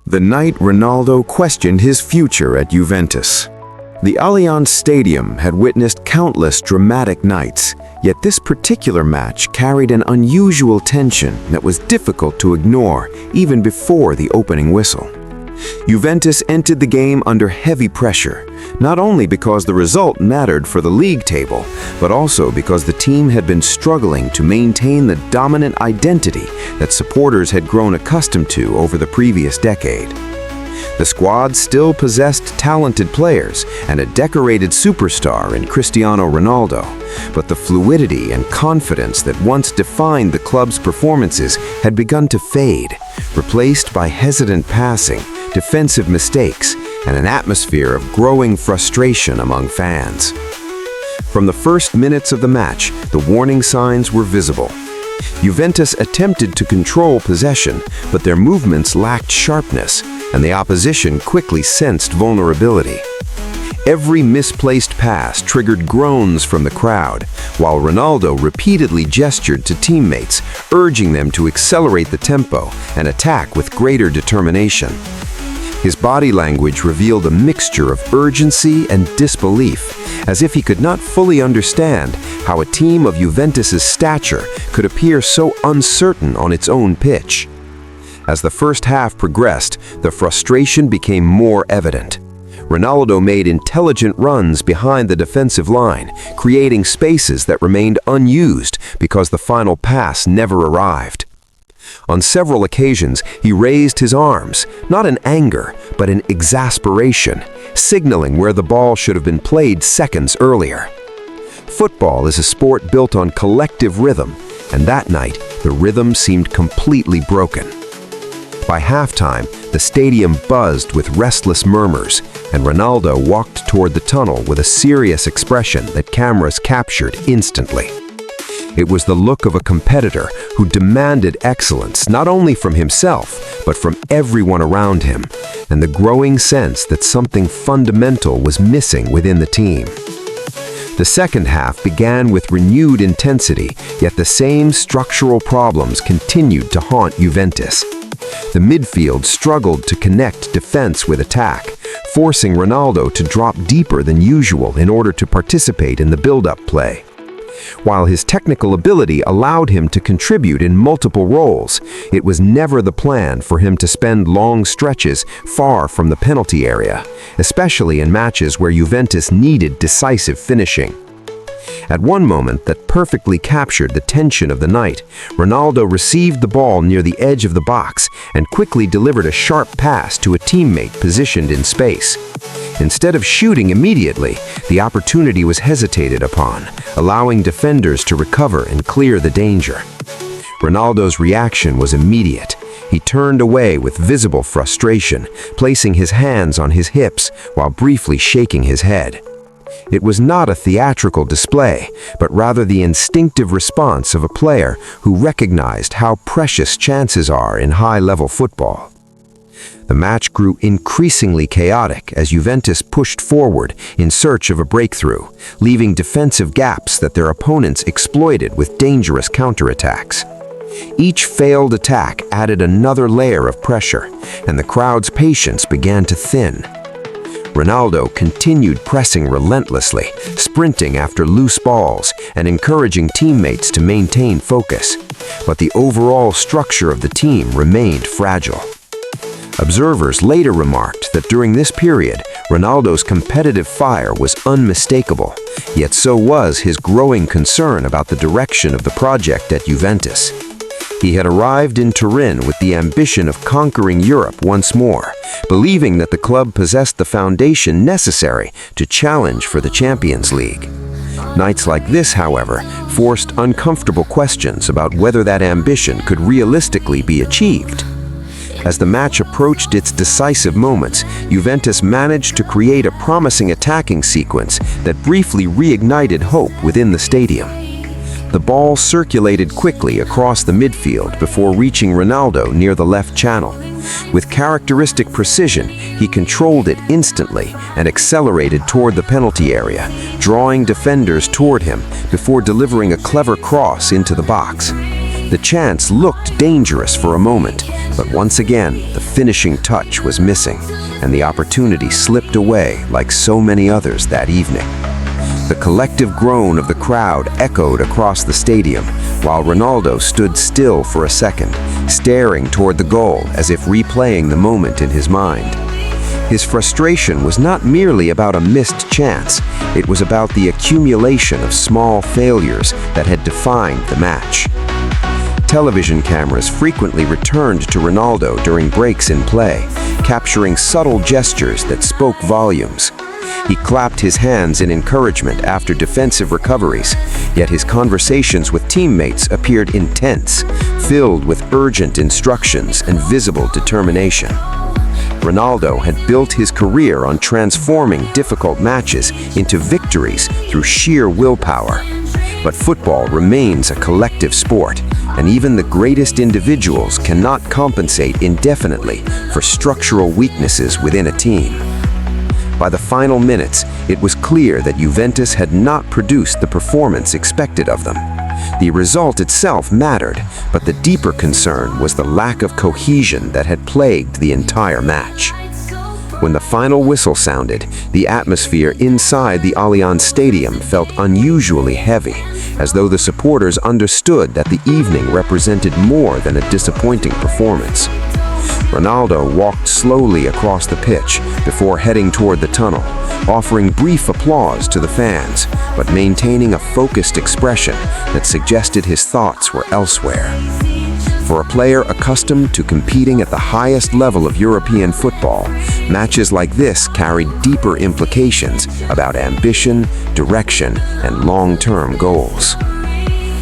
The night Ronaldo questioned his future at Juventus. The Allianz Stadium had witnessed countless dramatic nights, yet this particular match carried an unusual tension that was difficult to ignore even before the opening whistle. Juventus entered the game under heavy pressure, not only because the result mattered for the league table, but also because the team had been struggling to maintain the dominant identity that supporters had grown accustomed to over the previous decade. The squad still possessed talented players and a decorated superstar in Cristiano Ronaldo, but the fluidity and confidence that once defined the club's performances had begun to fade, replaced by hesitant passing, defensive mistakes, and an atmosphere of growing frustration among fans. From the first minutes of the match, the warning signs were visible. Juventus attempted to control possession, but their movements lacked sharpness, and the opposition quickly sensed vulnerability. Every misplaced pass triggered groans from the crowd, while Ronaldo repeatedly gestured to teammates, urging them to accelerate the tempo and attack with greater determination. His body language revealed a mixture of urgency and disbelief, as if he could not fully understand how a team of Juventus's stature could appear so uncertain on its own pitch. As the first half progressed, the frustration became more evident. Ronaldo made intelligent runs behind the defensive line, creating spaces that remained unused because the final pass never arrived. On several occasions, he raised his arms, not in anger, but in exasperation, signaling where the ball should have been played seconds earlier. Football is a sport built on collective rhythm, and that night, the rhythm seemed completely broken. By halftime, the stadium buzzed with restless murmurs, and Ronaldo walked toward the tunnel with a serious expression that cameras captured instantly. It was the look of a competitor who demanded excellence not only from himself, but from everyone around him, and the growing sense that something fundamental was missing within the team. The second half began with renewed intensity, yet the same structural problems continued to haunt Juventus. The midfield struggled to connect defense with attack, forcing Ronaldo to drop deeper than usual in order to participate in the build-up play. While his technical ability allowed him to contribute in multiple roles, it was never the plan for him to spend long stretches far from the penalty area, especially in matches where Juventus needed decisive finishing. At one moment that perfectly captured the tension of the night, Ronaldo received the ball near the edge of the box and quickly delivered a sharp pass to a teammate positioned in space. Instead of shooting immediately, the opportunity was hesitated upon, allowing defenders to recover and clear the danger. Ronaldo's reaction was immediate. He turned away with visible frustration, placing his hands on his hips while briefly shaking his head. It was not a theatrical display, but rather the instinctive response of a player who recognized how precious chances are in high-level football. The match grew increasingly chaotic as Juventus pushed forward in search of a breakthrough, leaving defensive gaps that their opponents exploited with dangerous counterattacks. Each failed attack added another layer of pressure, and the crowd's patience began to thin. Ronaldo continued pressing relentlessly, sprinting after loose balls and encouraging teammates to maintain focus, but the overall structure of the team remained fragile. Observers later remarked that during this period, Ronaldo's competitive fire was unmistakable, yet so was his growing concern about the direction of the project at Juventus. He had arrived in Turin with the ambition of conquering Europe once more, believing that the club possessed the foundation necessary to challenge for the Champions League. Nights like this, however, forced uncomfortable questions about whether that ambition could realistically be achieved. As the match approached its decisive moments, Juventus managed to create a promising attacking sequence that briefly reignited hope within the stadium. The ball circulated quickly across the midfield before reaching Ronaldo near the left channel. With characteristic precision, he controlled it instantly and accelerated toward the penalty area, drawing defenders toward him before delivering a clever cross into the box. The chance looked dangerous for a moment, but once again, the finishing touch was missing, and the opportunity slipped away like so many others that evening. The collective groan of the crowd echoed across the stadium, while Ronaldo stood still for a second, staring toward the goal as if replaying the moment in his mind. His frustration was not merely about a missed chance, it was about the accumulation of small failures that had defined the match. Television cameras frequently returned to Ronaldo during breaks in play, capturing subtle gestures that spoke volumes. He clapped his hands in encouragement after defensive recoveries, yet his conversations with teammates appeared intense, filled with urgent instructions and visible determination. Ronaldo had built his career on transforming difficult matches into victories through sheer willpower. But football remains a collective sport, and even the greatest individuals cannot compensate indefinitely for structural weaknesses within a team. By the final minutes, it was clear that Juventus had not produced the performance expected of them. The result itself mattered, but the deeper concern was the lack of cohesion that had plagued the entire match. When the final whistle sounded, the atmosphere inside the Allianz Stadium felt unusually heavy, as though the supporters understood that the evening represented more than a disappointing performance. Ronaldo walked slowly across the pitch before heading toward the tunnel, offering brief applause to the fans, but maintaining a focused expression that suggested his thoughts were elsewhere. For a player accustomed to competing at the highest level of European football, matches like this carried deeper implications about ambition, direction, and long-term goals.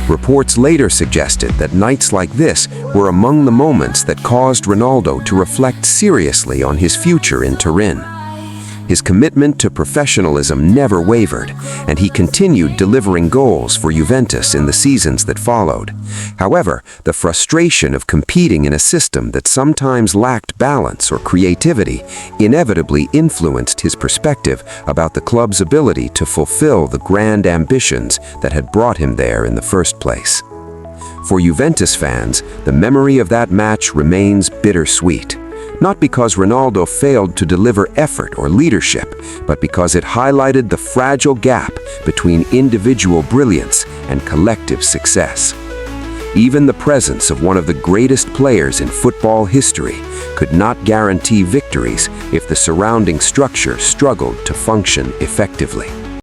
Reports later suggested that nights like this were among the moments that caused Ronaldo to reflect seriously on his future in Turin. His commitment to professionalism never wavered, and he continued delivering goals for Juventus in the seasons that followed. However, the frustration of competing in a system that sometimes lacked balance or creativity inevitably influenced his perspective about the club's ability to fulfill the grand ambitions that had brought him there in the first place. For Juventus fans, the memory of that match remains bittersweet. Not because Ronaldo failed to deliver effort or leadership, but because it highlighted the fragile gap between individual brilliance and collective success. Even the presence of one of the greatest players in football history could not guarantee victories if the surrounding structure struggled to function effectively.